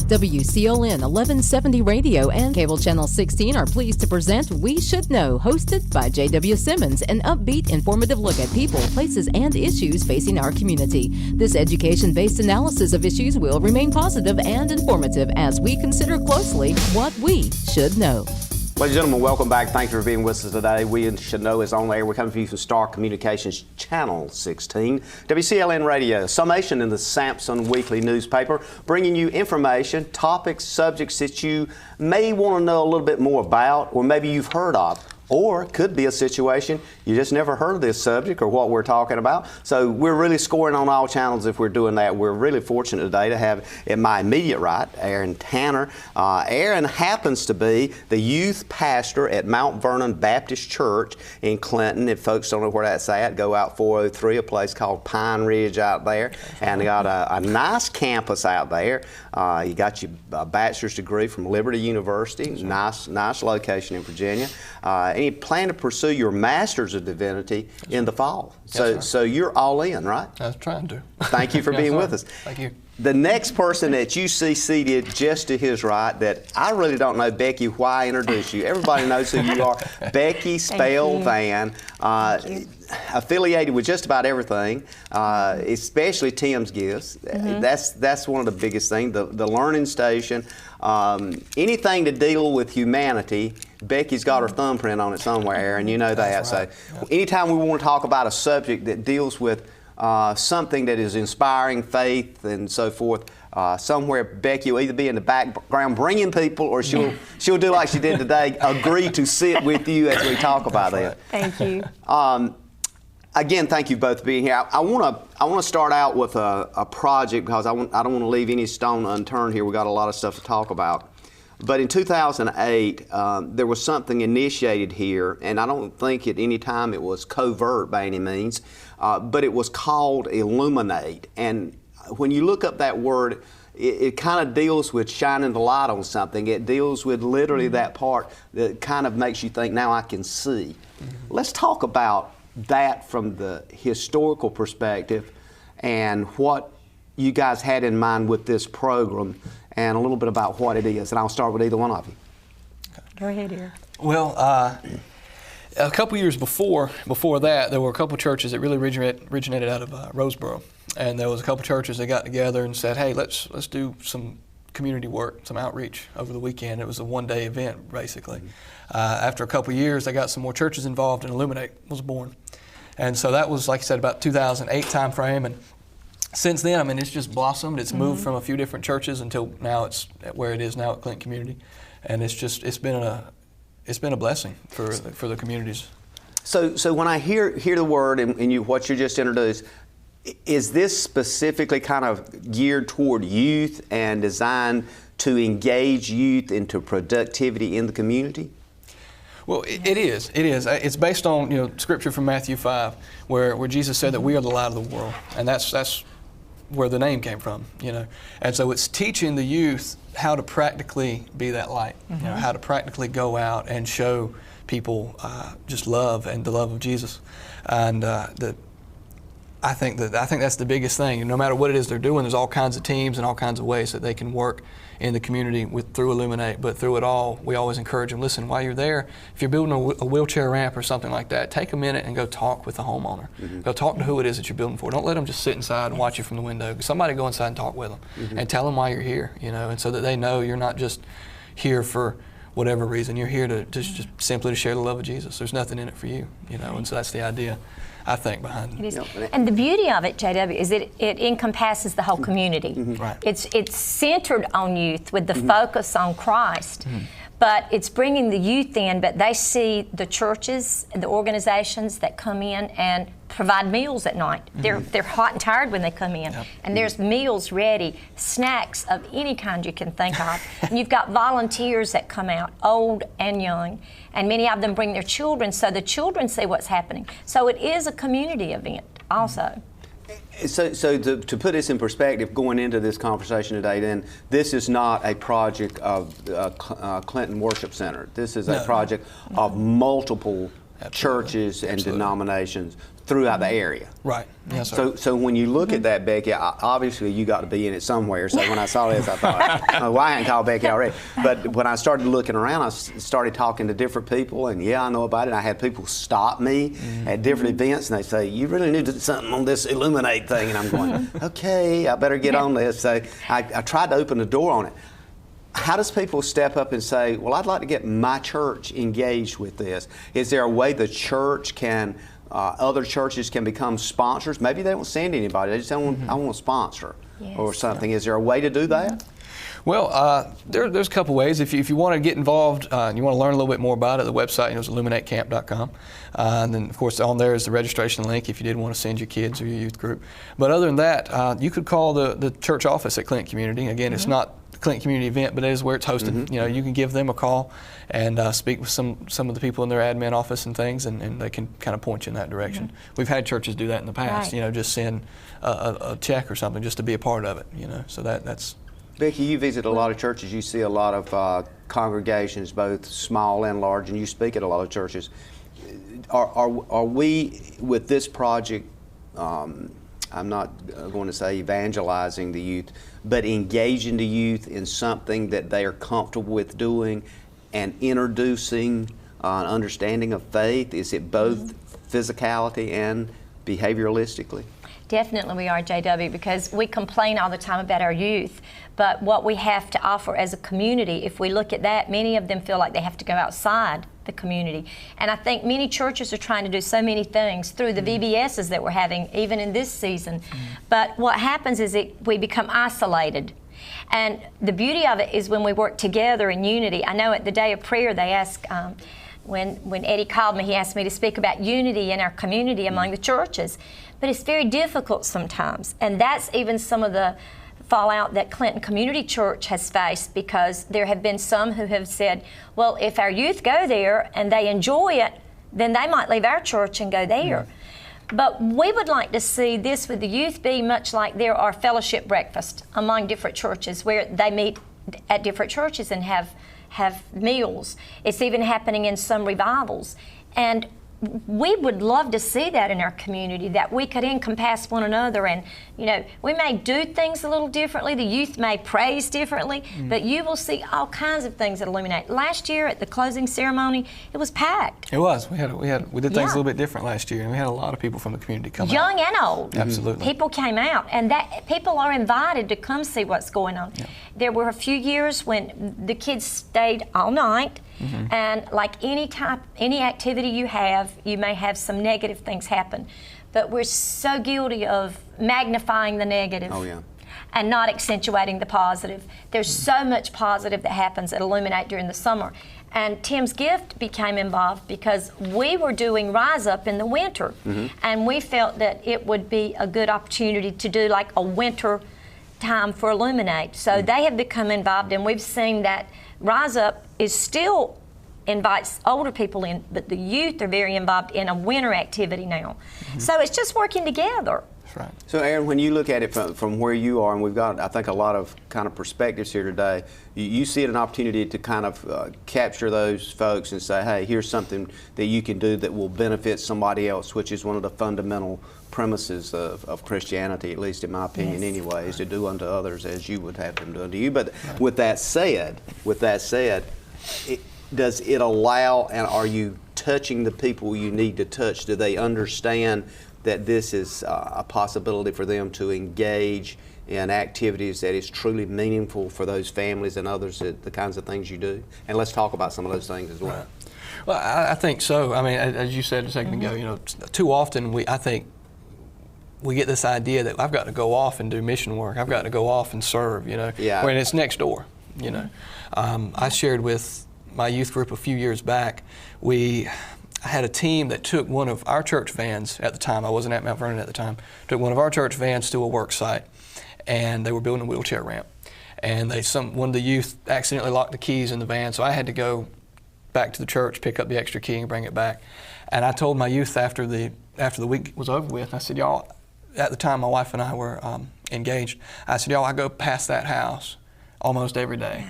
WCLN 1170 Radio and Cable Channel 16 are pleased to present We Should Know, hosted by J.W. Simmons, an upbeat, informative look at people, places, and issues facing our community. This education-based analysis of issues will remain positive and informative as we consider closely what we should know. Ladies and gentlemen, welcome back. Thank you for being with us today. We Should Know is on air. We're coming to you from Star Communications Channel 16, WCLN Radio, summation in the Sampson Weekly newspaper, bringing you information, topics, subjects that you may want to know a little bit more about, or maybe you've heard of. Or it could be a situation you just never heard of this subject or what we're talking about. So we're really scoring on all channels if we're doing that. We're really fortunate today to have at my immediate right, Aaron Tyner. Aaron happens to be the youth pastor at Mount Vernon Baptist Church in Clinton. If folks don't know where that's at, go out 403, a place called Pine Ridge out there. And they got a nice campus out there. You got your bachelor's degree from Liberty University, nice location in Virginia. And you plan to pursue your Master's of Divinity in the fall. So you're all in, right? I was trying to. Thank you for being with us. Thank you. The next person that you see seated just to his right, that I really don't know, Becky, why I introduce you. Everybody knows who you are. Becky, spell Vann, affiliated with just about everything, especially Tim's Gifts. That's one of the biggest things, the learning station. Anything to deal with humanity, Becky's got her thumbprint on it somewhere, and you know that. Right. So anytime we want to talk about a subject that deals with something that is inspiring faith and so forth, somewhere Becky will either be in the background bringing people, or she'll do like she did today, agree to sit with you as we talk about that. Thank you. Again, thank you both for being here. I want to start out with a project because I don't want to leave any stone unturned here. We got a lot of stuff to talk about. But in 2008, there was something initiated here, and I don't think at any time it was covert by any means, but it was called Illuminate. And when you look up that word, it kind of deals with shining the light on something. It deals with literally that part that kind of makes you think, now I can see. Let's talk about that from the historical perspective and what you guys had in mind with this program, and a little bit about what it is. And I'll start with either one of you. Go ahead, here. Well, a couple years before that, there were a couple churches that really originated out of Roseboro, and there was a couple churches that got together and said, "Hey, let's do some community work, some outreach over the weekend." It was a one-day event, basically. After a couple years, they got some more churches involved, and Illuminate was born. And so that was, like I said, about 2008 time frame. And since then, I mean, it's just blossomed. It's moved from a few different churches until now it's where it is now at Clinton Community, and it's been a blessing for the communities. So when I hear the word and what you just introduced, is this specifically kind of geared toward youth and designed to engage youth into productivity in the community? Well, it is. It's based on scripture from Matthew 5, where Jesus said that we are the light of the world, and that's where the name came from. And so it's teaching the youth how to practically be that light. How to practically go out and show people just love and the love of Jesus, and I think that's the biggest thing. And no matter what it is they're doing, there's all kinds of teams and all kinds of ways that they can work in the community through Illuminate. But through it all, we always encourage them, listen, while you're there, if you're building a wheelchair ramp or something like that, take a minute and go talk with the homeowner. Go talk to who it is that you're building for. Don't let them just sit inside and watch you from the window. Somebody go inside and talk with them and tell them why you're here, and so that they know you're not just here for whatever reason. You're here to just simply to share the love of Jesus. There's nothing in it for you, and so that's the idea, I think, behind it. And the beauty of it, JW, is that it encompasses the whole community. Right. It's centered on youth with the focus on Christ, but it's bringing the youth in, but they see the churches, the organizations that come in and provide meals at night. They're hot and tired when they come in, and there's meals ready, snacks of any kind you can think of. And you've got volunteers that come out, old and young, and many of them bring their children, so the children see what's happening. So it is a community event also. So to put this in perspective, going into this conversation today, then this is not a project of Clinton Worship Center. This is a project of multiple churches and denominations throughout the area. Right. Yes, sir. So when you look at that, Becky, obviously you got to be in it somewhere. So when I saw this, I thought, oh, well, I hadn't called Becky already. But when I started looking around, I started talking to different people, and yeah, I know about it. I had people stop me at different events, and they say, you really need to do something on this Illuminate thing. And I'm going, okay, I better get on this. So I tried to open the door on it. How does people step up and say, well, I'd like to get my church engaged with this? Is there a way the church can, other churches can become sponsors? Maybe they don't send anybody, they just don't I want to sponsor or something. Is there a way to do that? Well, there's a couple ways. If you want to get involved, and you want to learn a little bit more about it, the website is illuminatecamp.com. And then, of course, on there is the registration link if you did want to send your kids or your youth group. But other than that, you could call the church office at Clinton Community. Again, it's not the Clinton Community event, but it is where it's hosted. You know, you can give them a call and speak with some of the people in their admin office and things, and they can kind of point you in that direction. We've had churches do that in the past. You know, just send a check or something just to be a part of it. You know, so that's. Becky, you visit a lot of churches. You see a lot of congregations, both small and large, and you speak at a lot of churches. Are we, with this project, I'm not going to say evangelizing the youth, but engaging the youth in something that they are comfortable with doing and introducing an understanding of faith? Is it both physicality and behavioralistically? Definitely we are, JW, because we complain all the time about our youth, but what we have to offer as a community, if we look at that, many of them feel like they have to go outside the community. And I think many churches are trying to do so many things through the VBSs that we're having, even in this season. But what happens is we become isolated. And the beauty of it is when we work together in unity. I know at the day of prayer they ask, when Eddie called me, he asked me to speak about unity in our community among the churches. But it's very difficult sometimes. And that's even some of the fallout that Clinton Community Church has faced, because there have been some who have said, well, if our youth go there and they enjoy it, then they might leave our church and go there. But we would like to see this with the youth be much like there are fellowship breakfasts among different churches where they meet at different churches and have meals. It's even happening in some revivals. And we would love to see that in our community, that we could encompass one another, and you know, we may do things a little differently, the youth may praise differently, but you will see all kinds of things that illuminate. Last year at the closing ceremony, it was packed. It was. We did things a little bit different last year, and we had a lot of people from the community come out. Young and old. Absolutely. People came out, and that people are invited to come see what's going on. There were a few years when the kids stayed all night. And like any activity you have, you may have some negative things happen. But we're so guilty of magnifying the negative and not accentuating the positive. There's so much positive that happens at Illuminate during the summer. And Tim's Gift became involved because we were doing Rise Up in the winter. And we felt that it would be a good opportunity to do like a winter time for Illuminate. So they have become involved, and we've seen that Rise Up is still invites older people in, but the youth are very involved in a winter activity now. So it's just working together. That's right. So Aaron, when you look at it from where you are, and we've got, I think, a lot of kind of perspectives here today, you see it an opportunity to kind of capture those folks and say, hey, here's something that you can do that will benefit somebody else, which is one of the fundamental premises of Christianity, at least in my opinion anyway, is to do unto others as you would have them do unto you. But with that said, does it allow, and are you touching the people you need to touch? Do they understand that this is a possibility for them to engage in activities that is truly meaningful for those families and others, the kinds of things you do? And let's talk about some of those things as well. Right. Well, I think so. I mean, as you said a second ago, you know, too often I think we get this idea that I've got to go off and do mission work. I've got to go off and serve, you know, when it's next door, you know. I shared with my youth group a few years back, I had a team that took one of our church vans at the time. I wasn't at Mount Vernon at the time. Took one of our church vans to a work site, and they were building a wheelchair ramp. And one of the youth accidentally locked the keys in the van, so I had to go back to the church, pick up the extra key, and bring it back. And I told my youth after the week was over with, I said, y'all, at the time my wife and I were engaged, I said, y'all, I go past that house almost every day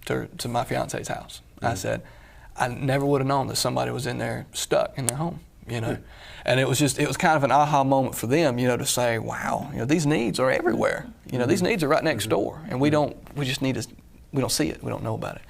to my fiance's house. I said, I never would have known that somebody was in there stuck in their home, you know. And it was kind of an aha moment for them, you know, to say, wow, you know, these needs are everywhere. You know, these needs are right next door, and we don't see it, we don't know about it.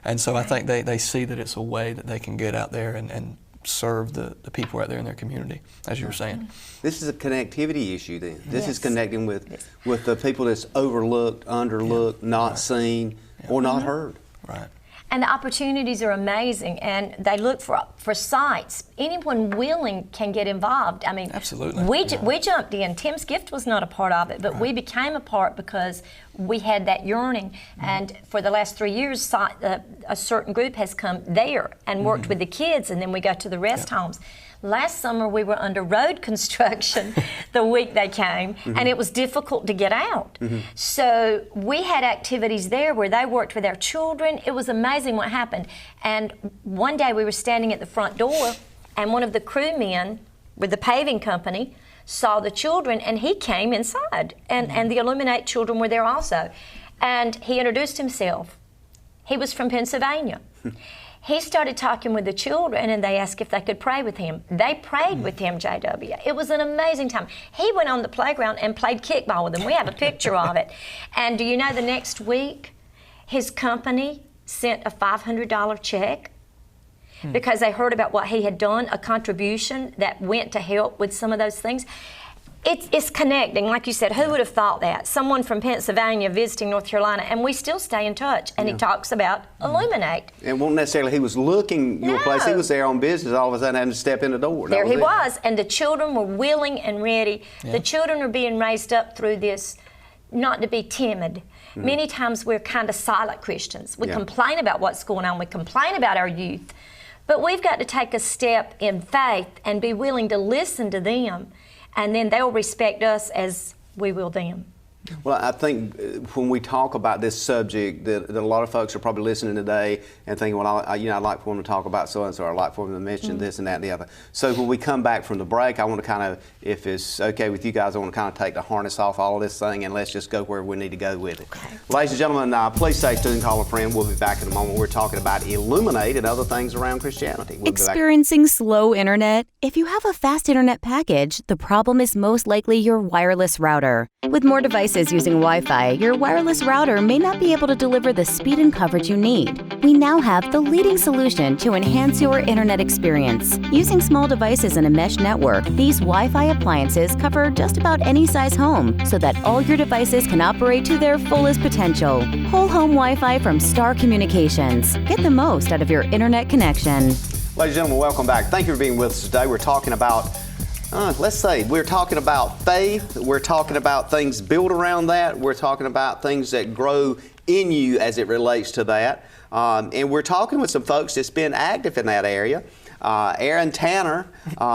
And so I think they see that it's a way that they can get out there and serve the people out there in their community, as you were saying. This is a connectivity issue then. This is connecting with the people that's overlooked, underlooked, not seen, or not heard. Right. And the opportunities are amazing, and they look for sites. Anyone willing can get involved. I mean, absolutely. We jumped in. Tim's gift was not a part of it, but we became a part because we had that yearning. And for the last 3 years, a certain group has come there and worked with the kids, and then we go to the rest homes. Last summer, we were under road construction the week they came, and it was difficult to get out. So we had activities there where they worked with our children. It was amazing what happened. And one day we were standing at the front door, and one of the crewmen with the paving company saw the children, and he came inside. And the Illuminate children were there also. And he introduced himself. He was from Pennsylvania. He started talking with the children, and they asked if they could pray with him. They prayed with him, JW. It was an amazing time. He went on the playground and played kickball with them. We have a picture of it. And do you know the next week, his company sent a $500 check because they heard about what he had done, a contribution that went to help with some of those things. It's connecting, like you said. Who would have thought that? Someone from Pennsylvania visiting North Carolina, and we still stay in touch. And he talks about Illuminate. And won't necessarily he was looking your place. He was there on business. All of a sudden, having to step in the door. There he was, and the children were willing and ready. The children are being raised up through this, not to be timid. Many times we're kind of silent Christians. We complain about what's going on. We complain about our youth, but we've got to take a step in faith and be willing to listen to them. And then they'll respect us as we will them. Well, I think when we talk about this subject, that a lot of folks are probably listening today and thinking, well, I'd like for them to talk about so-and-so, or I'd like for them to mention this and that and the other. So when we come back from the break, I want to kind of, if it's okay with you guys, I want to kind of take the harness off all of this thing, and let's just go where we need to go with it. Okay. Ladies and gentlemen, please stay tuned, call a friend. We'll be back in a moment. We're talking about Illuminate and other things around Christianity. Experiencing slow internet? If you have a fast internet package, the problem is most likely your wireless router. With more devices using Wi-Fi, your wireless router may not be able to deliver the speed and coverage you need. We now have the leading solution to enhance your internet experience. Using small devices in a mesh network, these Wi-Fi appliances cover just about any size home so that all your devices can operate to their fullest potential. Whole home Wi-Fi from Star Communications. Get the most out of your internet connection. Ladies and gentlemen, welcome back. Thank you for being with us today. We're talking about we're talking about faith. We're talking about things built around that. We're talking about things that grow in you as it relates to that. And we're talking with some folks that's been active in that area. Aaron Tyner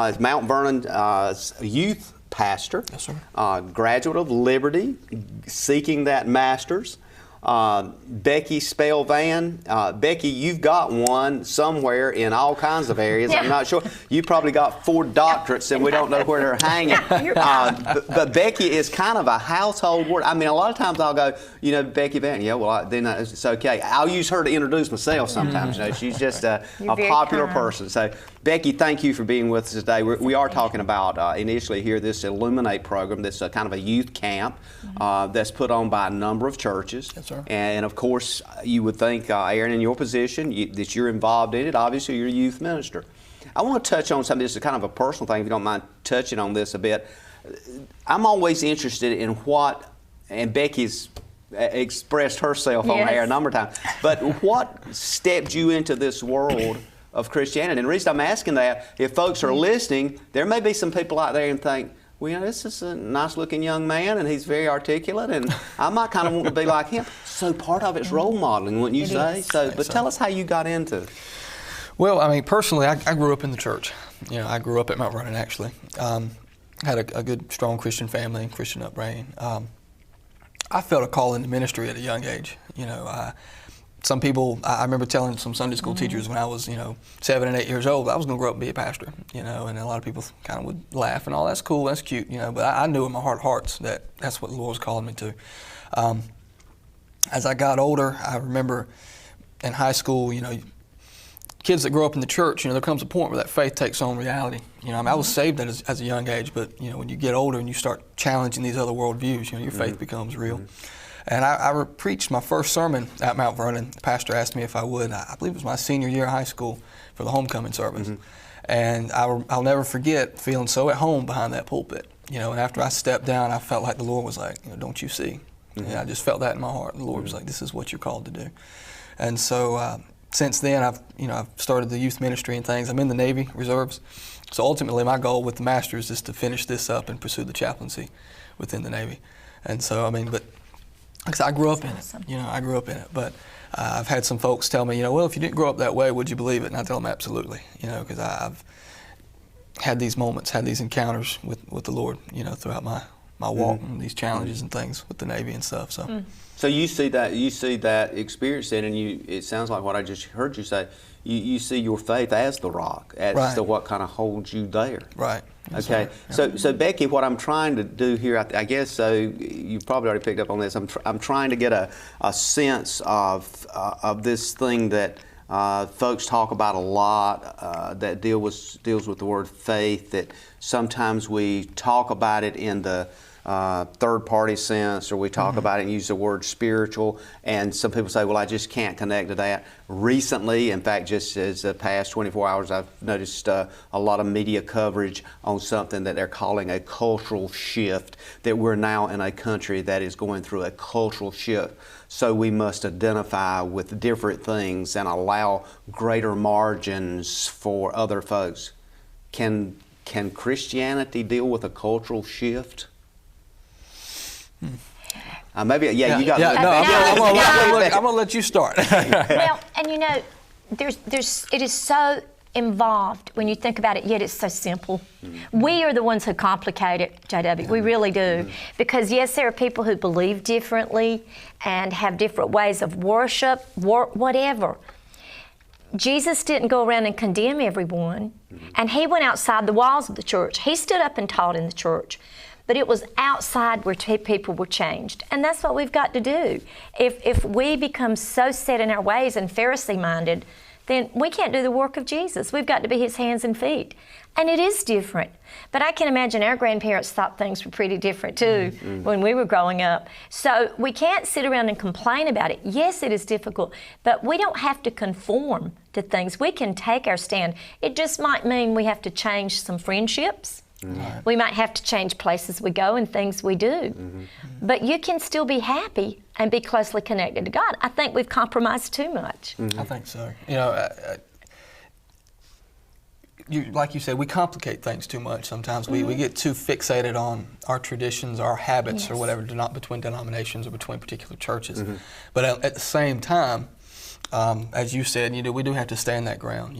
is Mount Vernon youth pastor. Yes, sir. Graduate of Liberty, seeking that master's. Becky spell Vann. Becky, you've got one somewhere in all kinds of areas. I'm not sure. You probably got 4 doctorates and we don't know where they're hanging. But Becky is kind of a household word. I mean, a lot of times I'll go, Becky Vann. Yeah, well, then it's okay. I'll use her to introduce myself sometimes. She's just a popular person. So, Becky, thank you for being with us today. We are talking about initially here this Illuminate program that's kind of a youth camp that's put on by a number of churches. Yes, sir. And of course, you would think, Aaron, in your position, that you're involved in it. Obviously, you're a youth minister. I want to touch on something. This is kind of a personal thing, if you don't mind touching on this a bit. I'm always interested in what, and Becky's expressed herself on air a number of times, but what stepped you into this world of Christianity? And the reason I'm asking that, if folks are listening, there may be some people out there and think, well, this is a nice-looking young man, and he's very articulate, and I might kind of want to be like him. So part of it's role modeling, wouldn't you say? So, but tell us how you got into it. Well, I mean, personally, I grew up in the church. I grew up at Mount Vernon, actually. Had a good, strong Christian family, Christian upbringing. I felt a call into ministry at a young age. Some people, I remember telling some Sunday school teachers when I was, 7 and 8 years old, I was going to grow up and be a pastor, and a lot of people kind of would laugh and all, that's cool, that's cute, but I knew in my heart of hearts that that's what the Lord was calling me to. As I got older, I remember in high school, kids that grow up in the church, there comes a point where that faith takes on reality. I was saved as a young age, but when you get older and you start challenging these other worldviews, your faith becomes real. And I preached my first sermon at Mount Vernon. The pastor asked me if I would. I believe it was my senior year of high school for the homecoming service. And I'll never forget feeling so at home behind that pulpit. And after I stepped down, I felt like the Lord was like, don't you see? And I just felt that in my heart. The Lord was like, this is what you're called to do. And so since then, I've started the youth ministry and things. I'm in the Navy Reserves. So ultimately, my goal with the Masters is to finish this up and pursue the chaplaincy within the Navy. And so, but I grew up in it. I grew up in it. But I've had some folks tell me, well, if you didn't grow up that way, would you believe it? And I tell them absolutely, because I've had these moments, had these encounters with the Lord, throughout my walk and these challenges and things with the Navy and stuff. So you see that experience then, and it sounds like what I just heard you say. You see your faith as the rock, as to what kind of holds you there. Right. Yes, okay. sir. So Becky, what I'm trying to do here, I guess, so you've probably already picked up on this. I'm trying to get a sense of this thing that folks talk about a lot, that deals with the word faith. That sometimes we talk about it in the third-party sense, or we talk about it and use the word spiritual, and some people say, well, I just can't connect to that. Recently, in fact, just as the past 24 hours, I've noticed a lot of media coverage on something that they're calling a cultural shift, that we're now in a country that is going through a cultural shift. So we must identify with different things and allow greater margins for other folks. Can Christianity deal with a cultural shift? Maybe, you got. I'm gonna let you start. Well, and it is so involved when you think about it, yet it's so simple. We are the ones who complicate it, JW. We really do. Because yes, there are people who believe differently and have different ways of worship, whatever. Jesus didn't go around and condemn everyone, and he went outside the walls of the church. He stood up and taught in the church. But it was outside where people were changed. And that's what we've got to do. If we become so set in our ways and Pharisee-minded, then we can't do the work of Jesus. We've got to be his hands and feet. And it is different. But I can imagine our grandparents thought things were pretty different too when we were growing up. So we can't sit around and complain about it. Yes, it is difficult, but we don't have to conform to things. We can take our stand. It just might mean we have to change some friendships. We might have to change places we go and things we do. But you can still be happy and be closely connected to God. I think we've compromised too much. I think so. Like you said, we complicate things too much sometimes. We get too fixated on our traditions, our habits, or whatever, not between denominations or between particular churches. But at the same time, as you said, we do have to stand that ground.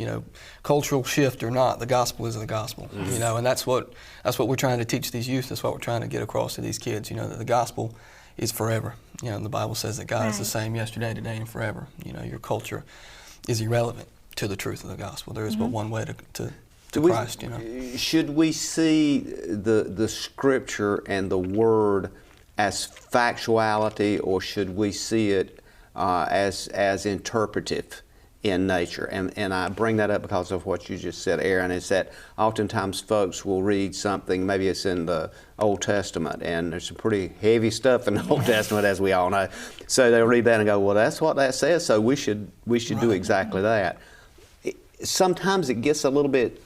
Cultural shift or not, the gospel is the gospel. And that's what we're trying to teach these youth. That's what we're trying to get across to these kids. That the gospel is forever. The Bible says that God is the same yesterday, today, and forever. Your culture is irrelevant to the truth of the gospel. There is but one way to Christ. Should we see the scripture and the word as factuality, or should we see it as interpretive in nature? And I bring that up because of what you just said, Aaron, is that oftentimes folks will read something, maybe it's in the Old Testament, and there's some pretty heavy stuff in the Old Testament, as we all know. So they'll read that and go, well, that's what that says, so we should do exactly that. Sometimes it gets a little bit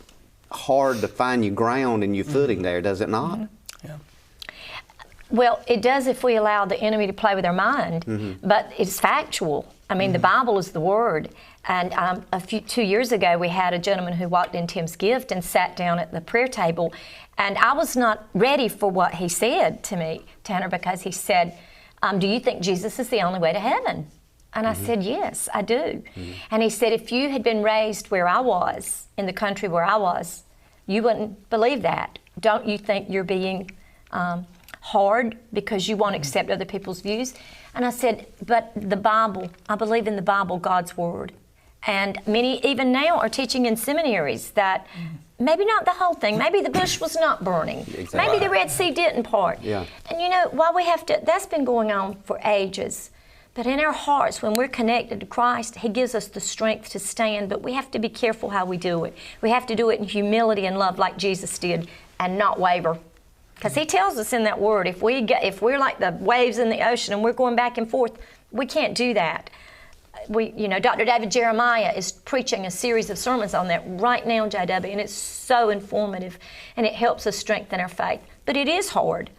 hard to find your ground and your footing there, does it not? Yeah. Well, it does if we allow the enemy to play with our mind, but it's factual. I mean, the Bible is the Word. And 2 years ago, we had a gentleman who walked in Tim's Gift and sat down at the prayer table, and I was not ready for what he said to me, Tyner, because he said, do you think Jesus is the only way to heaven? And I said, yes, I do. And he said, if you had been raised where I was, in the country where I was, you wouldn't believe that. Don't you think you're being hard because you won't accept other people's views? And I said, but the Bible, I believe in the Bible, God's Word. And many even now are teaching in seminaries that maybe not the whole thing, maybe the bush was not burning, maybe the Red Sea didn't part. And while we have to, that's been going on for ages. But in our hearts, when we're connected to Christ, He gives us the strength to stand. But we have to be careful how we do it. We have to do it in humility and love like Jesus did, and not waver. Because He tells us in that Word, if we're like the waves in the ocean and we're going back and forth, we can't do that. Dr. David Jeremiah is preaching a series of sermons on that right now, JW, and it's so informative, and it helps us strengthen our faith. But it is hard.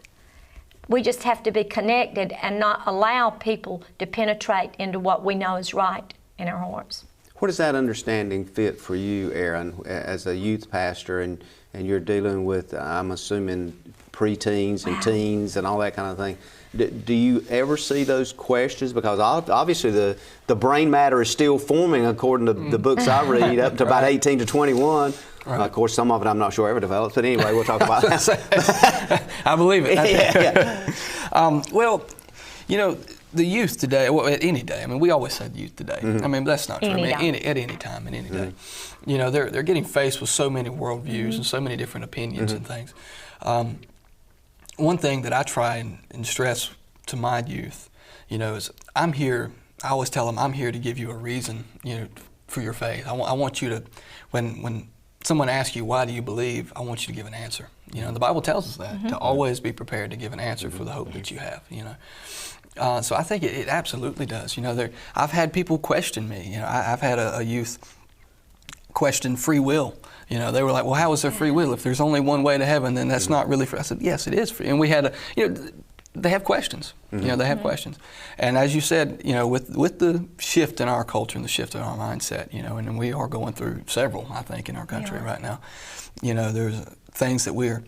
We just have to be connected and not allow people to penetrate into what we know is right in our hearts. Where does that understanding fit for you, Aaron, as a youth pastor, and you're dealing with, I'm assuming, preteens and teens and all that kind of thing? Do you ever see those questions? Because obviously the brain matter is still forming according to the books I read up to about 18 to 21. Right. Of course, some of it I'm not sure ever develops, but anyway, we'll talk about that. I believe it. Yeah. Well, the youth today, well, at any day, I mean, we always said youth today. I mean, that's not true. At any time, and any day. They're getting faced with so many worldviews and so many different opinions and things. One thing that I try and stress to my youth, is I'm here. I always tell them I'm here to give you a reason, for your faith. I want you to, when someone asks you why do you believe, I want you to give an answer. The Bible tells us that to always be prepared to give an answer for the hope that you have. So I think it absolutely does. I've had people question me. I've had a youth question free will. They were like, well, how is there free will? If there's only one way to heaven, then that's not really free. I said, yes, it is free. And we had they have questions. They have questions. And as you said, with the shift in our culture and the shift in our mindset, and we are going through several, I think, in our country right now. There's things that we're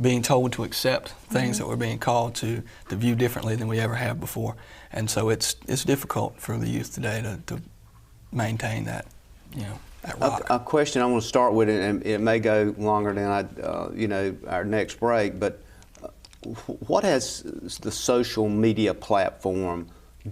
being told to accept, things that we're being called to view differently than we ever have before. And so it's difficult for the youth today to maintain that, that rock. A question I want to start with, and it may go longer than our next break, but what has the social media platform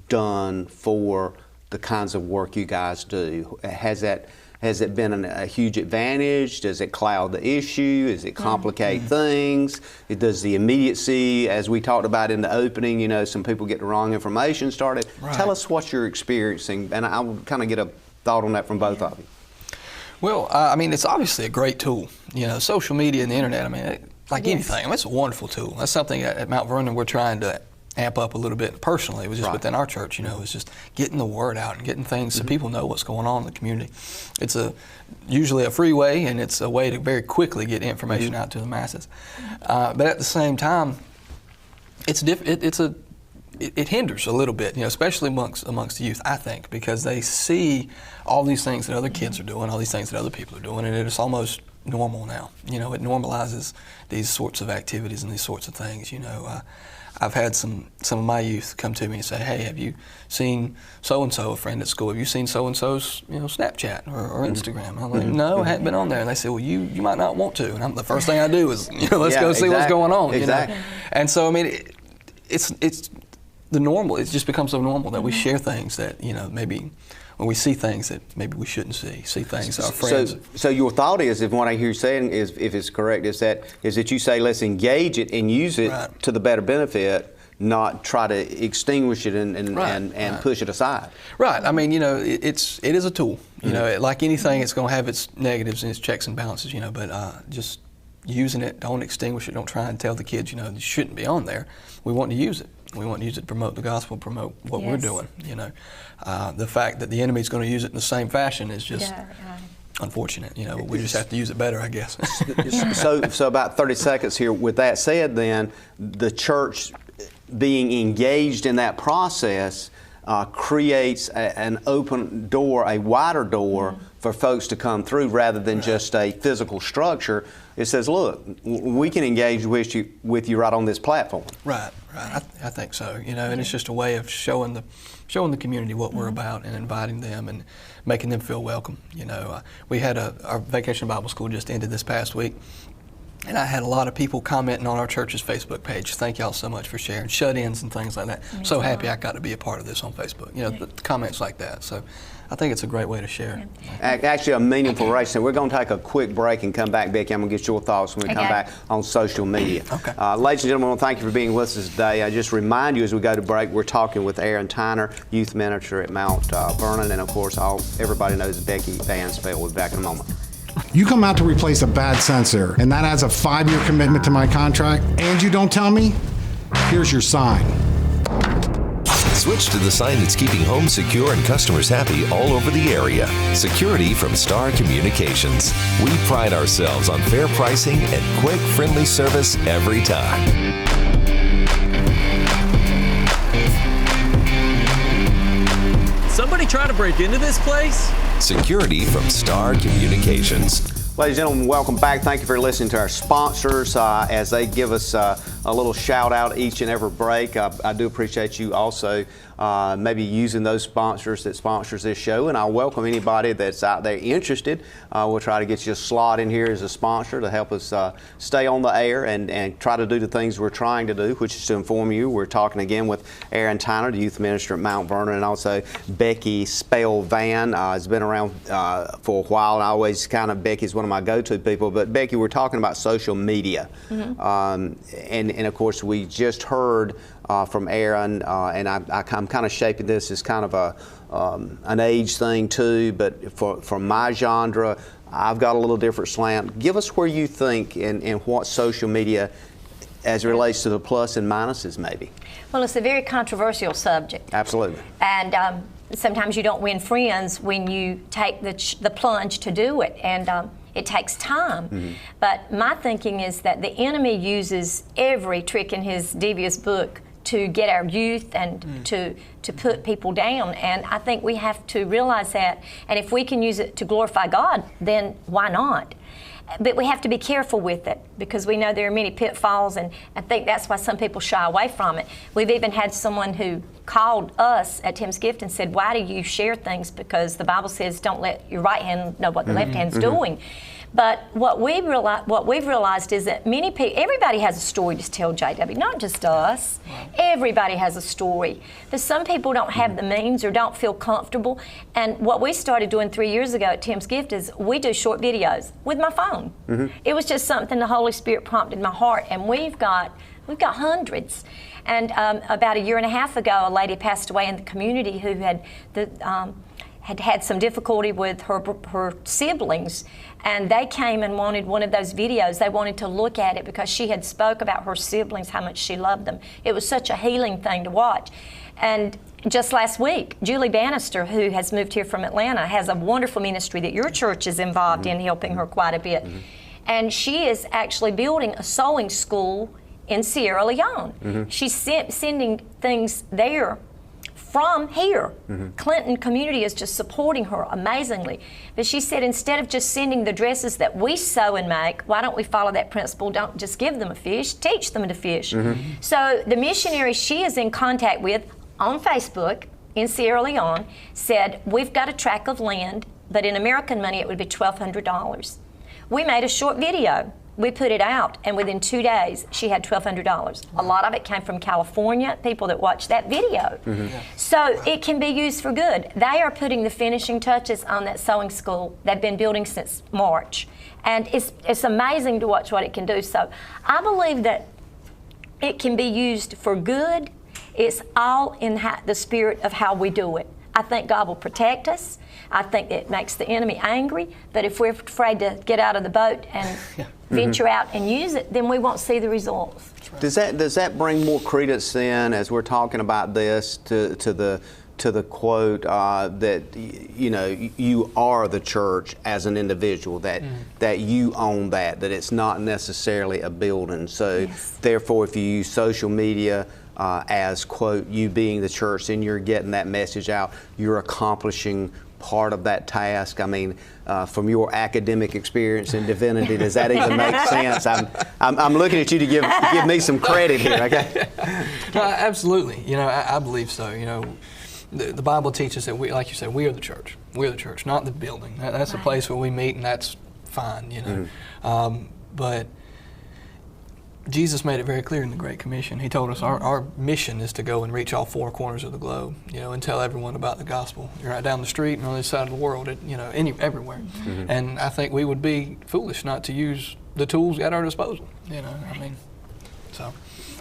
done for the kinds of work you guys do? Has it been a huge advantage? Does it cloud the issue? Does it complicate things? Does the immediacy, as we talked about in the opening, some people get the wrong information started? Right. Tell us what you're experiencing, and I will kind of get a thought on that from both of you. Well, it's obviously a great tool. Social media and the internet, like anything, it's a wonderful tool. That's something at Mount Vernon we're trying to amp up a little bit personally. It was just within our church, it's just getting the word out and getting things so people know what's going on in the community. It's usually a free way, and it's a way to very quickly get information out to the masses. But at the same time, it hinders a little bit, especially amongst the youth, I think, because they see all these things that other kids are doing, all these things that other people are doing, and it's almost normal now. It normalizes these sorts of activities and these sorts of things. I've had some of my youth come to me and say, hey, have you seen so-and-so, a friend at school, have you seen so-and-so's Snapchat or Instagram? I'm like, no, I hadn't been on there. And they say, well, you might not want to. And the first thing I do is, let's go see what's going on. Exactly. And so, it's the normal. It just becomes so normal that we share things that, maybe when we see things that maybe we shouldn't see things our friends. So your thought is, if what I hear you saying is, if it's correct, is that you say let's engage it and use it to the better benefit, not try to extinguish it and push it aside. Right. It is a tool. Like anything, it's going to have its negatives and its checks and balances. But just using it, don't extinguish it. Don't try and tell the kids, you shouldn't be on there. We want to use it. We want to use it to promote the gospel, promote what we're doing. The fact that the enemy's going to use it in the same fashion is just unfortunate. We just have to use it better, I guess. So about 30 seconds here. With that said, then the church being engaged in that process creates an open door, a wider door for folks to come through, rather than just a physical structure. It says, look, we can engage with you right on this platform. Right. I think so. And it's just a way of showing the community what we're about and inviting them and making them feel welcome. We had our Vacation Bible School just ended this past week, And I had a lot of people commenting on our church's Facebook page. Thank y'all so much for sharing shut-ins and things like that. So happy I got to be a part of this on Facebook. The comments like that. So I think it's a great way to share. Actually, a meaningful race. And we're going to take a quick break and come back. Becky, I'm going to get your thoughts when we come back on social media. Okay. Ladies and gentlemen, thank you for being with us today. I just remind you as we go to break, we're talking with Aaron Tyner, youth minister at Mount Vernon, and of course, everybody knows Becky Vann. We'll be back in a moment. You come out to replace a bad sensor, and that has a 5-year commitment to my contract, and you don't tell me? Here's your sign. Switch to the sign that's keeping homes secure and customers happy all over the area. Security from Star Communications. We pride ourselves on fair pricing and quick, friendly service every time. Somebody trying to break into this place? Security from Star Communications. Ladies and gentlemen, welcome back. Thank you for listening to our sponsors as they give us a little shout out each and every break. I do appreciate you also maybe using those sponsors that sponsors this show, and I'll welcome anybody that's out there interested. We'll try to get you a slot in here as a sponsor to help us stay on the air and try to do the things we're trying to do, which is to inform you. We're talking again with Aaron Tyner, the youth minister at Mount Vernon, and also Becky Vann. Has been around for a while, and I always Becky's one of my go-to people. But Becky, we're talking about social media, and of course we just heard from Aaron, and I'm kind of shaping this as kind of an age thing too, but for my genre, I've got a little different slant. Give us where you think and what social media as it relates to the plus and minuses maybe. Well, it's a very controversial subject. Absolutely. And sometimes you don't win friends when you take the plunge to do it, and it takes time. But my thinking is that the enemy uses every trick in his devious book to get our youth and to put people down. And I think we have to realize that. And if we can use it to glorify God, then why not? But we have to be careful with it because we know there are many pitfalls, and I think that's why some people shy away from it. We've even had someone who called us at Tim's Gift and said, why do you share things? Because the Bible says don't let your right hand know what the left hand's doing. But what we've realized is that many people, everybody has a story to tell, JW, not just us. Everybody has a story. But some people don't have the means or don't feel comfortable. And what we started doing 3 years ago at Tim's Gift is we do short videos with my phone. It was just something the Holy Spirit prompted in my heart, and we've got hundreds. And about a year and a half ago, a lady passed away in the community who had some difficulty with her siblings, and they came and wanted one of those videos. They wanted to look at it because she had spoke about her siblings, how much she loved them. It was such a healing thing to watch. And just last week, Julie Bannister, who has moved here from Atlanta, has a wonderful ministry that your church is involved in, helping her quite a bit. And she is actually building a sewing school in Sierra Leone. She's sending things there from here. Clinton community is just supporting her amazingly. But she said instead of just sending the dresses that we sew and make, why don't we follow that principle? Don't just give them a fish, teach them to fish. So the missionary she is in contact with on Facebook in Sierra Leone said, we've got a tract of land, but in American money it would be $1,200. We made a short video. We put it out, and within 2 days, she had $1,200. A lot of it came from California, people that watched that video. So it can be used for good. They are putting the finishing touches on that sewing school they've been building since March. And it's amazing to watch what it can do. So I believe that it can be used for good. It's all in the spirit of how we do it. I think God will protect us. I think it makes the enemy angry, but if we're afraid to get out of the boat and venture out and use it, then we won't see the results. Does that bring more credence then, as we're talking about this, to the quote that you are the church as an individual, that you own that it's not necessarily a building. So therefore, if you use social media as quote you being the church, then you're getting that message out. You're accomplishing part of that task. I mean, from your academic experience in divinity, does that even make sense? I'm looking at you to give me some credit here. Okay. No, absolutely. I believe so. The Bible teaches that we, like you said, we are the church. We're the church, not the building. That's the place where we meet, and that's fine. But Jesus made it very clear in the Great Commission. He told us our mission is to go and reach all four corners of the globe, and tell everyone about the gospel. You're right down the street and on the other side of the world, everywhere. Mm-hmm. And I think we would be foolish not to use the tools at our disposal. So.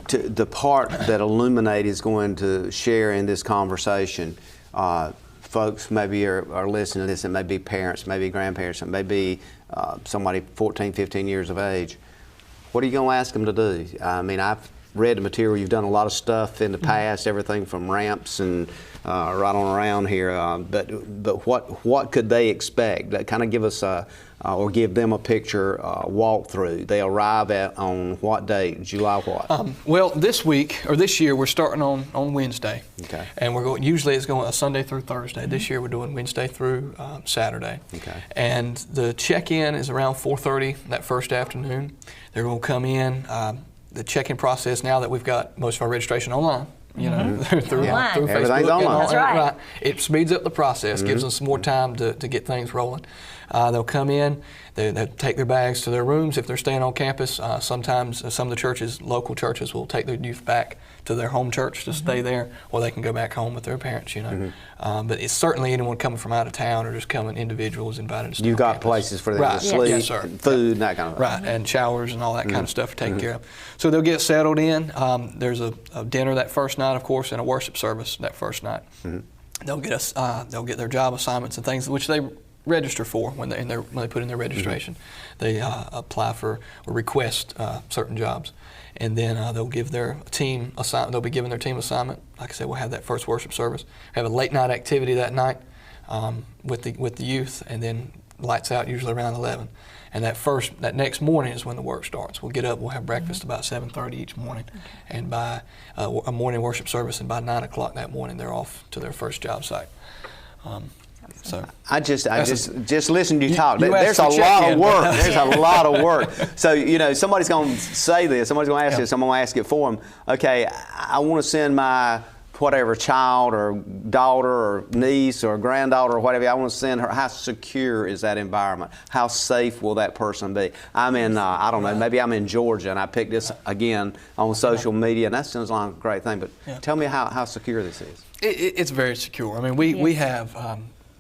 The part that Illuminate is going to share in this conversation, folks maybe are listening to this, it may be parents, maybe grandparents, it may be somebody 14, 15 years of age. What are you going to ask them to do? I mean, I've read the material. You've done a lot of stuff in the past, everything from ramps and right on around here. But what could they expect? That kind of give us or give them a picture walkthrough. They arrive on what date? July what? Well, this year we're starting on Wednesday. Okay. And we're going. Usually it's going Sunday through Thursday. Mm-hmm. This year we're doing Wednesday through Saturday. Okay. And the check-in is around 4:30 that first afternoon. They're going to come in. The check-in process, now that we've got most of our registration online, through Everything's Facebook online. That's right. It speeds up the process, gives us some more time to get things rolling. They'll come in, they take their bags to their rooms if they're staying on campus. Sometimes some of the local churches will take their youth back to their home church to stay there, or they can go back home with their parents, But it's certainly anyone coming from out of town or just coming individuals invited to stay You've on got campus. places for them Right. to sleep, Yes, sir. and food, and that kind of thing. Right, and showers and all that kind of stuff taken care of. So they'll get settled in. There's a dinner that first night, of course, and a worship service that first night. They'll get their job assignments and things which they register for when they put in their registration. They apply for or request certain jobs, and then they'll give their team assignment. They'll be given their team assignment. Like I said, we'll have that first worship service. Have a late night activity that night with the youth, and then lights out usually around 11. And that next morning is when the work starts. We'll get up, we'll have breakfast about 7:30 each morning, and by a morning worship service, and by 9 o'clock that morning, they're off to their first job site. So I just listen to you talk. There's a lot check-in, of work. There's a lot of work. So somebody's going to say this. Somebody's going to ask this. I'm going to ask it for them. Okay, I want to send my whatever child or daughter or niece or granddaughter or whatever. I want to send her. How secure is that environment? How safe will that person be? I'm in I don't know. Maybe I'm in Georgia and I picked this again on social media, and that sounds like a great thing. But tell me how secure this is. It's very secure. I mean, we have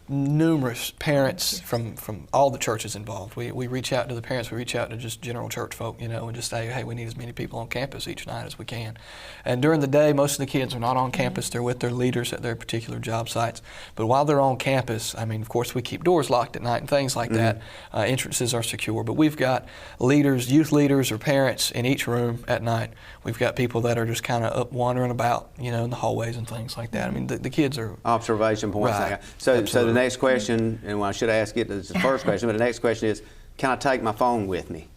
numerous parents from all the churches involved. We reach out to the parents, we reach out to just general church folk, and just say, hey, we need as many people on campus each night as we can. And during the day, most of the kids are not on campus. They're with their leaders at their particular job sites. But while they're on campus, I mean, of course, we keep doors locked at night and things like that. Entrances are secure. But we've got leaders, youth leaders or parents in each room at night. We've got people that are just kind of up wandering about, in the hallways and things like that. I mean, the kids are... Observation points. Right. So the next question, and I should ask it as the first question, but the next question is, can I take my phone with me?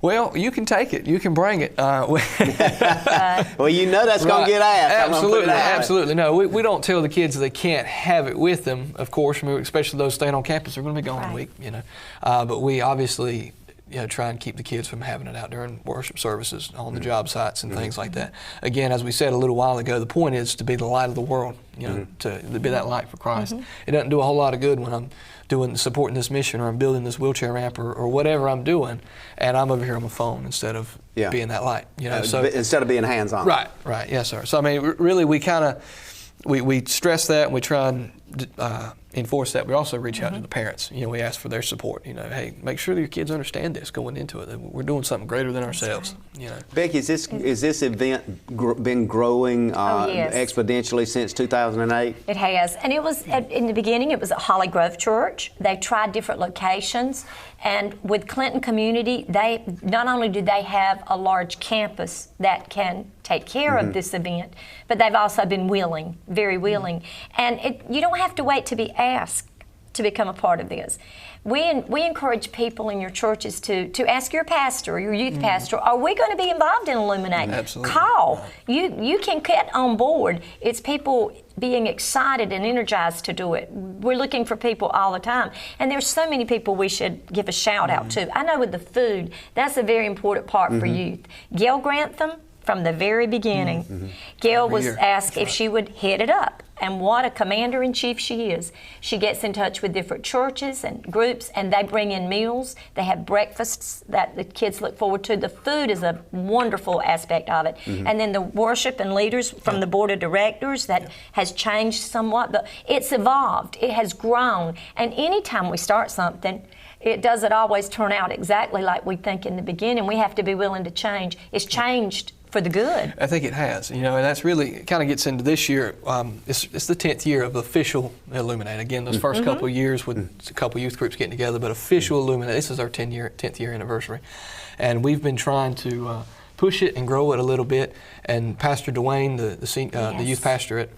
Well, you can take it. You can bring it. Well, that's going to get asked. Absolutely. No, we don't tell the kids they can't have it with them, of course, especially those staying on campus. They're going to be gone a week, But we obviously... try and keep the kids from having it out during worship services on the job sites and things like that. Again, as we said a little while ago, the point is to be the light of the world, to be that light for Christ. It doesn't do a whole lot of good when I'm supporting this mission, or I'm building this wheelchair ramp, or whatever I'm doing, and I'm over here on my phone instead of being that light. So instead of being hands-on. Right. Yes, sir. So I mean, really, we kind of we stress that, and we try and enforce that. We also reach out to the parents. We ask for their support. Hey, make sure that your kids understand this going into it. That we're doing something greater than ourselves. Becky, is this event been growing exponentially since 2008? It has, and it was in the beginning. It was at Holly Grove Church. They tried different locations, and with Clinton Community, they not only do they have a large campus that can take care of this event, but they've also been very willing, and you don't have to wait to be asked to become a part of this. We encourage people in your churches to ask your pastor, your youth pastor, are we going to be involved in Illuminate? Absolutely. Call. You can get on board. It's people being excited and energized to do it. We're looking for people all the time. And there's so many people we should give a shout out to. I know with the food, that's a very important part for youth. Gail Grantham from the very beginning. Gail was asked if she would head it up. And what a commander-in-chief she is. She gets in touch with different churches and groups, and they bring in meals. They have breakfasts that the kids look forward to. The food is a wonderful aspect of it. And then the worship and leaders from the board of directors, that has changed somewhat, but it's evolved. It has grown. And anytime we start something, it doesn't always turn out exactly like we think in the beginning. We have to be willing to change. It's changed for the good. I think it has, and that's really kind of gets into this year. It's the 10th year of official Illuminate. Again, those first couple of years with a couple youth groups getting together, but official Illuminate. This is our 10th year anniversary, and we've been trying to push it and grow it a little bit. And Pastor Dwayne, the youth pastor at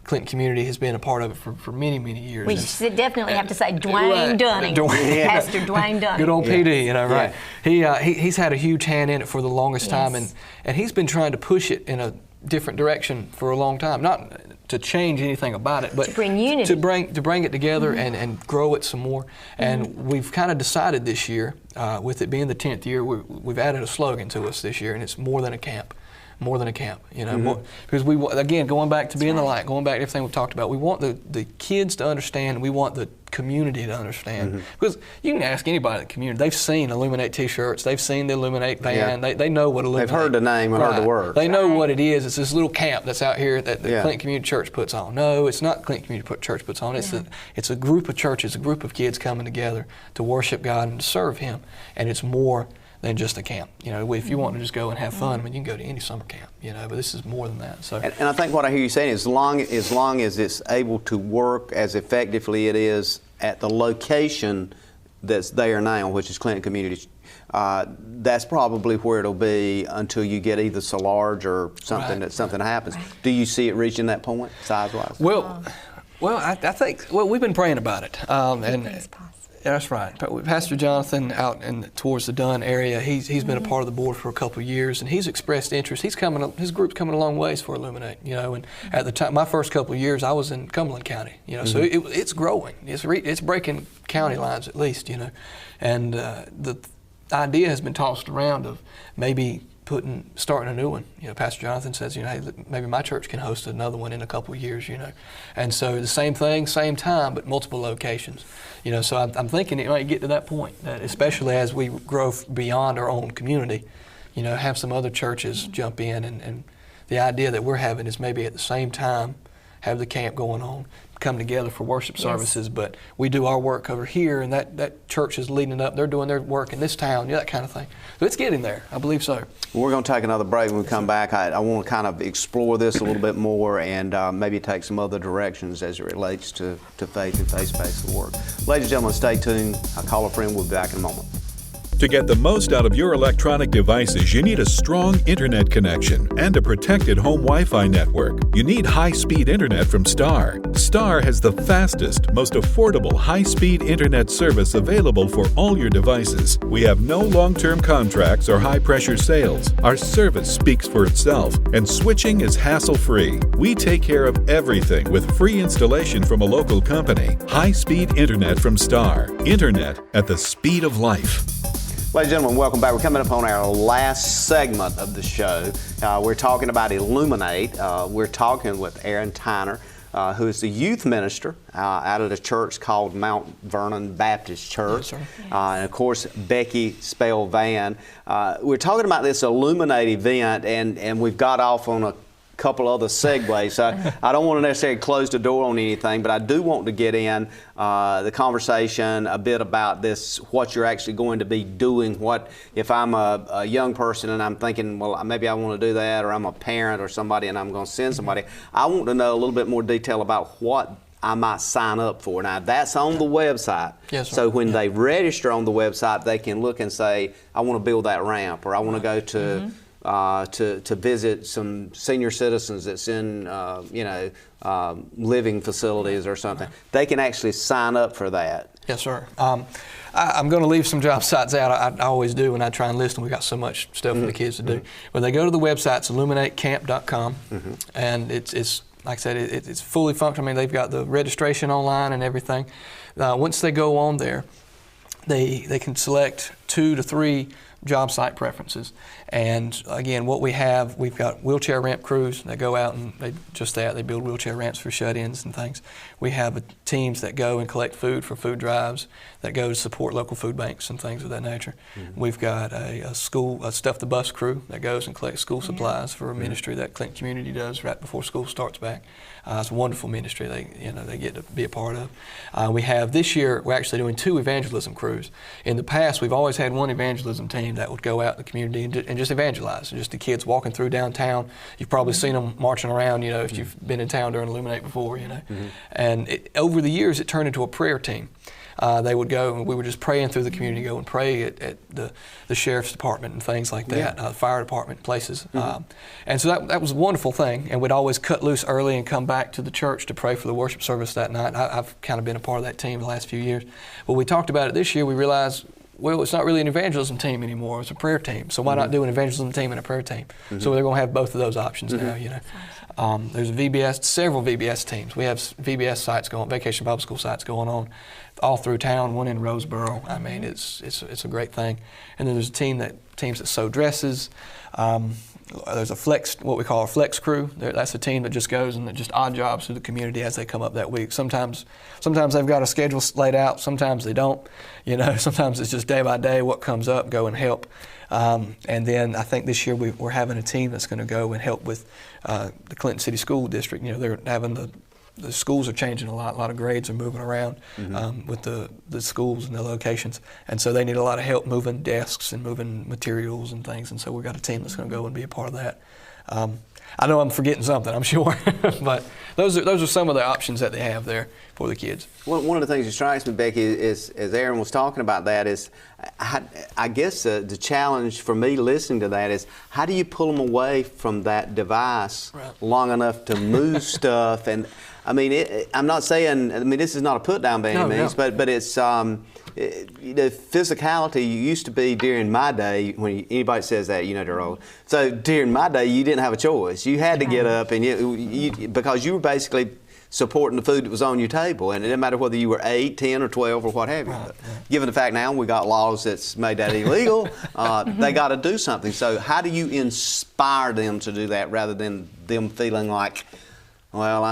Clinton Community, has been a part of it for many, many years. We definitely have to say Dwayne Dunning, Pastor Dwayne Dunning. Good old PD, right? He's had a huge hand in it for the longest time, and he's been trying to push it in a different direction for a long time. Not to change anything about it, but to bring unity, to bring it together and grow it some more. And we've kind of decided this year, with it being the 10th year, we've added a slogan to us this year, and it's more than a camp. More than a camp, because we, again, going back to being the light, going back to everything we've talked about, we want the kids to understand, we want the community to understand. Because you can ask anybody in the community, they've seen Illuminate t-shirts, they've seen the Illuminate Vann, they know what Illuminate is. They've heard the name, heard the word. They know what it is. It's this little camp that's out here that the Clinton Community Church puts on. No, it's not Clinton Community Church puts on. It's a group of churches, a group of kids coming together to worship God and to serve Him. And it's more than just a camp. If you want to just go and have fun, you can go to any summer camp, but this is more than that. So, and I think what I hear you saying is as long as it's able to work as effectively it is at the location that's there now, which is Clinton Community, that's probably where it'll be until you get either so large or something that something happens. Do you see it reaching that point, size-wise? Well, I think we've been praying about it, and that's right. Pastor Jonathan out towards the Dunn area, he's been a part of the board for a couple of years, and he's expressed interest. His group's coming a long ways for Illuminate, and at the time, my first couple of years, I was in Cumberland County, so it's growing. It's breaking county lines at least, and the idea has been tossed around of maybe starting a new one. Pastor Jonathan says, hey, maybe my church can host another one in a couple of years, And so the same thing, same time, but multiple locations. So I'm thinking it might get to that point, that especially as we grow beyond our own community, have some other churches jump in. And the idea that we're having is maybe at the same time have the camp going on, come together for worship services, but we do our work over here, and that church is leading up. They're doing their work in this town, that kind of thing. So it's getting there, I believe so. We're going to take another break. When we come back, I want to kind of explore this a little bit more and maybe take some other directions as it relates to faith and faith-based work. Ladies and gentlemen, stay tuned. I'll call a friend. We'll be back in a moment. To get the most out of your electronic devices, you need a strong internet connection and a protected home Wi-Fi network. You need high-speed internet from Star. Star has the fastest, most affordable high-speed internet service available for all your devices. We have no long-term contracts or high-pressure sales. Our service speaks for itself, and switching is hassle-free. We take care of everything with free installation from a local company. High-speed internet from Star. Internet at the speed of life. Ladies and gentlemen, welcome back. We're coming up on our last segment of the show. We're talking about Illuminate. We're talking with Aaron Tyner, who is the youth minister out of the church called Mount Vernon Baptist Church. Yes, and of course, Becky, spelled Vann. We're talking about this Illuminate event, and we've got off on a couple other segues. I don't want to necessarily close the door on anything, but I do want to get in the conversation a bit about this, what you're actually going to be doing. What if I'm a young person and I'm thinking, well, maybe I want to do that, or I'm a parent or somebody and I'm going to send somebody. I want to know a little bit more detail about what I might sign up for. Now, that's on the website. Yes, sir. So when they register on the website, they can look and say, I want to build that ramp, or I want to go to visit some senior citizens that's in living facilities or something. They can actually sign up for that. Yes, sir. I'm going to leave some job sites out. I always do when I try and list them. We've got so much stuff for the kids to do. When they go to the website, it's illuminatecamp.com, and it's like I said, it's fully functional. I mean, they've got the registration online and everything. Once they go on there, they can select 2 to 3 job site preferences. And again, what we've got wheelchair ramp crews that go out and they build wheelchair ramps for shut-ins and things. We have teams that go and collect food for food drives, that go to support local food banks and things of that nature. We've got a Stuff the Bus crew that goes and collects school supplies for a ministry that Clinton Community does right before school starts back. It's a wonderful ministry they get to be a part of. We have this year, we're actually doing 2 evangelism crews. In the past, we've always had 1 evangelism team that would go out in the community and just evangelize. Just the kids walking through downtown. You've probably seen them marching around, if you've been in town during Illuminate before, And over the years, it turned into a prayer team. They would go and we were just praying through the community, go and pray at the sheriff's department and things like that, fire department places. And so that was a wonderful thing. And we'd always cut loose early and come back to the church to pray for the worship service that night. I've kind of been a part of that team the last few years. But we talked about it this year, we realized, well, it's not really an evangelism team anymore, it's a prayer team. So why not do an evangelism team and a prayer team? So they're going to have both of those options now, There's several VBS teams. We have VBS sites Vacation Bible School sites going on all through town, one in Roseboro. I mean, it's a great thing. And then there's teams that sew dresses. There's what we call a flex crew. That's a team that just goes and just odd jobs through the community as they come up that week. Sometimes they've got a schedule laid out, sometimes they don't. Sometimes it's just day by day what comes up, go and help. And then I think this year we're having a team that's going to go and help with the Clinton City School District. They're having the schools are changing a lot of grades are moving around with the schools and the locations, and so they need a lot of help moving desks and moving materials and things, and so we've got a team that's going to go and be a part of that. I know I'm forgetting something, I'm sure, but those are some of the options that they have there for the kids. One of the things that strikes me, Becky, is as Aaron was talking about that, is I guess the challenge for me listening to that is how do you pull them away from that device long enough to move stuff? And I mean, I'm not saying, this is not a put down by any means, but it's physicality used to be during my day, when anybody says that, they're old. So during my day, you didn't have a choice. You had to get up and because you were basically supporting the food that was on your table, and it didn't matter whether you were 8, 10, or 12 or what have you. But given the fact now we got laws that's made that illegal, they got to do something. So how do you inspire them to do that rather than them feeling like, well,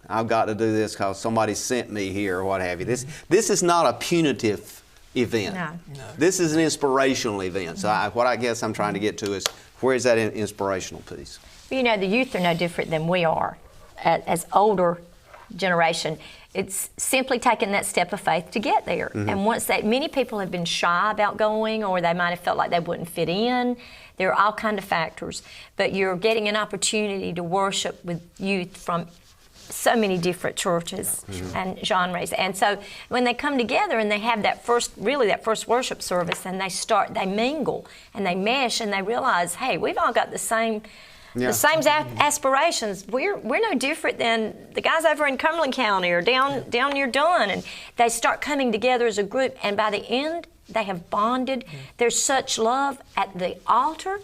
I've got to do this because somebody sent me here or what have you. This is not a punitive event. No. This is an inspirational event. So what I guess I'm trying to get to is, where is that inspirational piece? The youth are no different than we are as older generation. It's simply taking that step of faith to get there. And once many people have been shy about going, or they might have felt like they wouldn't fit in. There are all kinds of factors. But you're getting an opportunity to worship with youth from so many different churches and genres. And so when they come together and they have that first worship service, and they mingle and they mesh and they realize, hey, we've all got the same aspirations. We're no different than the guys over in Cumberland County or down near Dunn. And they start coming together as a group, and by the end, they have bonded. There's such love at the altar.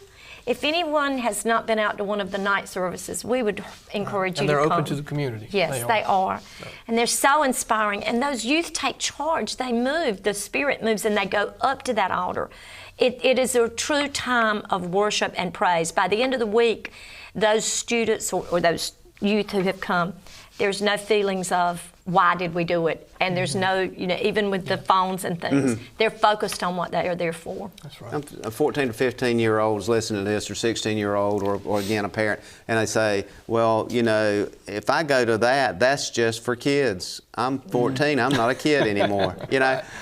If anyone has not been out to one of the night services, we would encourage you to come. And they're open to the community. Yes, they are. Right. And they're so inspiring. And those youth take charge. They move. The Spirit moves, and they go up to that altar. It is a true time of worship and praise. By the end of the week, those students or those youth who have come, there's no feelings of, why did we do it? And there's no, even with the phones and things, they're focused on what they are there for. That's right. A 14 to 15-year-old's listening to this, or 16-year-old, or again, a parent, and they say, well, if I go to that, that's just for kids. I'm 14, I'm not a kid anymore.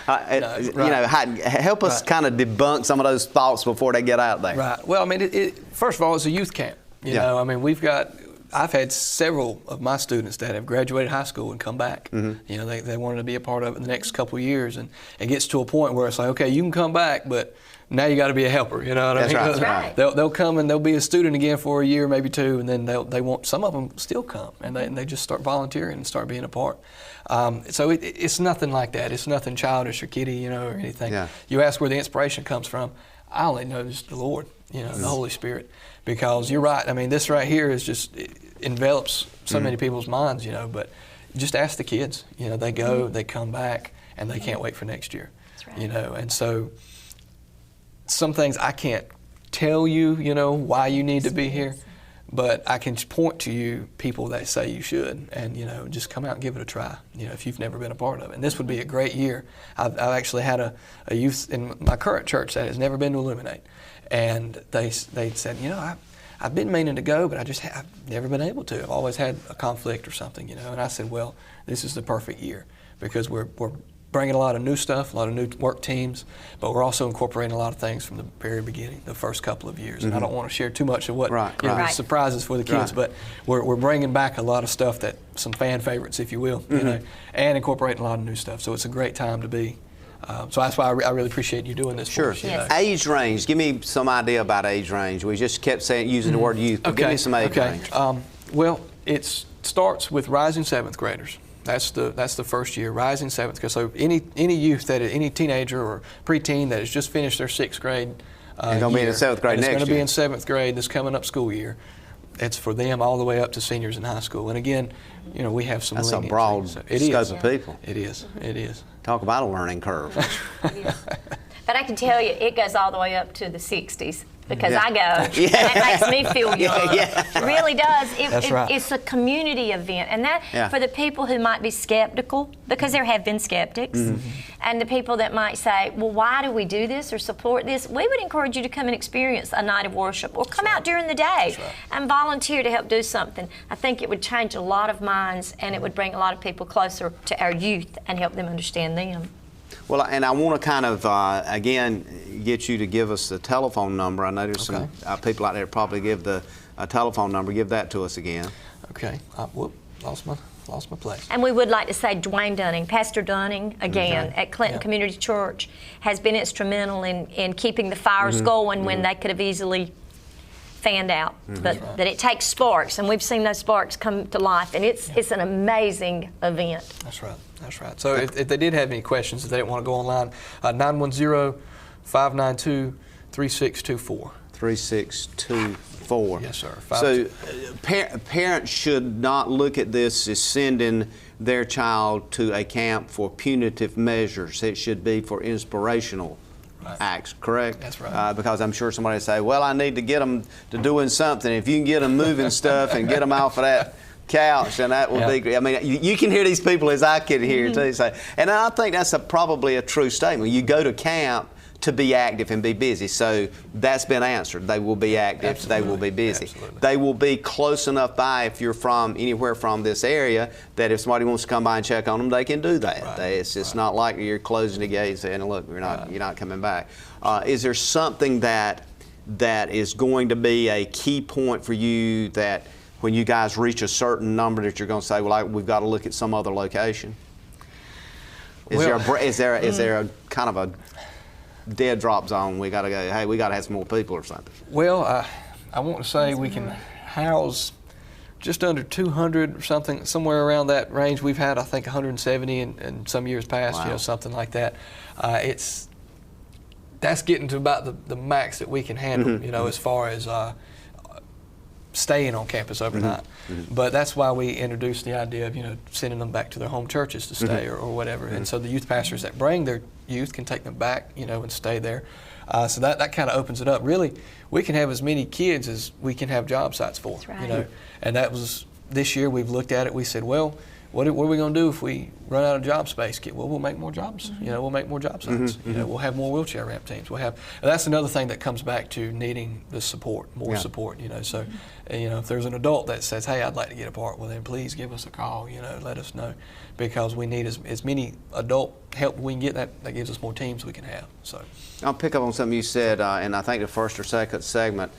Help us kind of debunk some of those thoughts before they get out there. Right. Well, first of all, it's a youth camp. I've had several of my students that have graduated high school and come back. They wanted to be a part of it in the next couple of years, and it gets to a point where it's like, okay, you can come back, but now you got to be a helper. You know what I mean? That's right. They'll come and they'll be a student again for a year, maybe 2, and then they want. Some of them still come, and they just start volunteering and start being a part. So it's nothing like that. It's nothing childish or kiddie, or anything. Yeah. You ask where the inspiration comes from. I only know it's the Lord, the Holy Spirit. Because you're right. This right here is it envelops so many people's minds, but just ask the kids. They go, they come back, and they can't wait for next year. That's right. And so some things I can't tell you, why you need to be here, but I can point to you people that say you should, and just come out and give it a try. If you've never been a part of it, and this would be a great year. I've actually had a youth in my current church that has never been to Illuminate, and they said, I've been meaning to go, but I've never been able to. I've always had a conflict or something, And I said, well, this is the perfect year because we're bringing a lot of new stuff, a lot of new work teams, but we're also incorporating a lot of things from the very beginning, the first couple of years. And I don't want to share too much of what the surprises for the kids, but we're bringing back a lot of stuff that some fan favorites, if you will, and incorporating a lot of new stuff. So it's a great time to be. So that's why I really appreciate you doing this. Sure. For us, Yes. Age range. Give me some idea about age range. We just kept using the word youth. But give me some age range. Well, it starts with rising 7th graders. That's the first year, rising 7th grade. So any youth any teenager or preteen that has just finished their 6th grade and going to be in the 7th grade next year. It's going to be in 7th grade this coming up school year. It's for them all the way up to seniors in high school. And again, we have some. That's a broad scope of people. It is. It is. Talk about a learning curve. But I can tell you, it goes all the way up to the 60s because I go. Yeah. That makes me feel young. Yeah. It really does. That's right. It's a community event. And that, for the people who might be skeptical, because there have been skeptics, and the people that might say, well, why do we do this or support this? We would encourage you to come and experience a night of worship or come out during the day and volunteer to help do something. I think it would change a lot of minds, and it would bring a lot of people closer to our youth and help them understand them. Well, and I want to kind of, again, get you to give us the telephone number. I know there's some people out there probably give the telephone number. Give that to us again. Okay. Lost my place. And we would like to say Dwayne Dunning, Pastor Dunning, again, at Clinton Community Church, has been instrumental in keeping the fires going when they could have easily fanned out. But that it takes sparks, and we've seen those sparks come to life, and it's an amazing event. That's right. That's right. So if they did have any questions, if they didn't want to go online, 910-592-3624. 3624. Yes, sir. So parents should not look at this as sending their child to a camp for punitive measures. It should be for inspirational acts, correct? That's right. Because I'm sure somebody will say, well, I need to get them to doing something. If you can get them moving stuff and get them off of that couch, and that will be. I mean, you can hear these people as I can hear too. Say, and I think that's probably a true statement. You go to camp to be active and be busy. So that's been answered. They will be active. Absolutely. They will be busy. Absolutely. They will be close enough by if you're from anywhere from this area that if somebody wants to come by and check on them, they can do that. Right. It's not like you're closing the gate saying, look, you're not coming back. Is there something that is going to be a key point for you that when you guys reach a certain number that you're going to say, well, we've got to look at some other location? Is there a kind of a dead drop zone? We got to go, hey, we got to have some more people or something. Well, I want to say we can house just under 200 or something, somewhere around that range. We've had, I think, 170 in some years past, something like that. That's getting to about the max that we can handle, as far as staying on campus overnight. But that's why we introduced the idea of sending them back to their home churches to stay or whatever. And so the youth pastors that bring their youth can take them back, and stay there. So that kind of opens it up. Really, we can have as many kids as we can have job sites for. That's right. And that was this year. We've looked at it. We said, well, what are we going to do if we run out of job space? Well, we'll make more jobs. We'll make more job sites. We'll have more wheelchair ramp teams. And that's another thing that comes back to needing the support, more support. So, if there's an adult that says, "Hey, I'd like to get a part," well, then please give us a call. Let us know, because we need as many adult help we can get. That gives us more teams we can have. So, I'll pick up on something you said, and I think the first or second segment.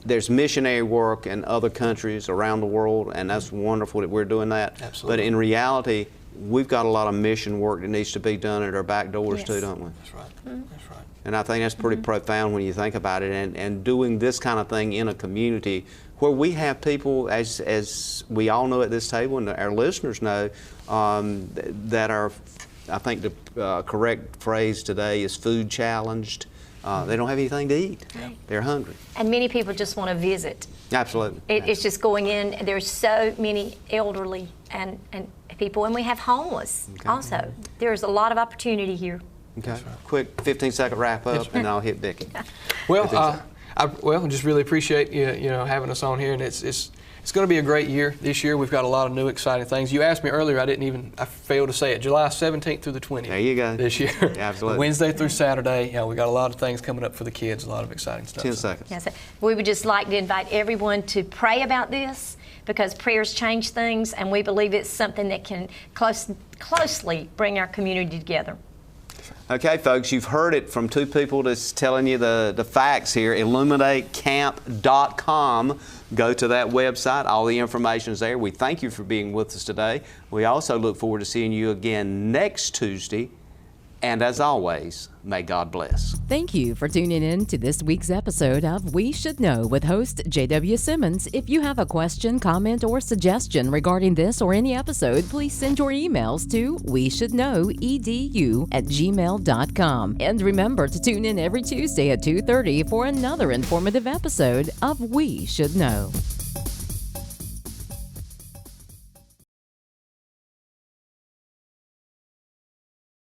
There's missionary work in other countries around the world, and that's wonderful that we're doing that. Absolutely. But in reality, we've got a lot of mission work that needs to be done at our back doors too, don't we? That's right. That's right. And I think that's pretty profound when you think about it, and doing this kind of thing in a community where we have people, as we all know at this table, and our listeners know, that are, I think the correct phrase today is food challenged. They don't have anything to eat. Right. They're hungry. And many people just want to visit. Absolutely. It's just going in. There's so many elderly and people, and we have homeless also. There's a lot of opportunity here. Okay. Quick 15-second wrap up, and then I'll hit Becky. Well, I just really appreciate you having us on here, and it's going to be a great year this year. We've got a lot of new exciting things. You asked me earlier, I failed to say it. July 17th through the 20th. There you go. This year. Yeah, absolutely. Wednesday through Saturday. We got a lot of things coming up for the kids. A lot of exciting stuff. 10 seconds. Yes, we would just like to invite everyone to pray about this, because prayers change things, and we believe it's something that can closely bring our community together. Okay, folks, you've heard it from two people that's telling you the facts here. IlluminateCamp.com. Go to that website. All the information is there. We thank you for being with us today. We also look forward to seeing you again next Tuesday. And as always, may God bless. Thank you for tuning in to this week's episode of We Should Know with host J.W. Simmons. If you have a question, comment, or suggestion regarding this or any episode, please send your emails to weshouldknowedu@gmail.com. And remember to tune in every Tuesday at 2:30 for another informative episode of We Should Know.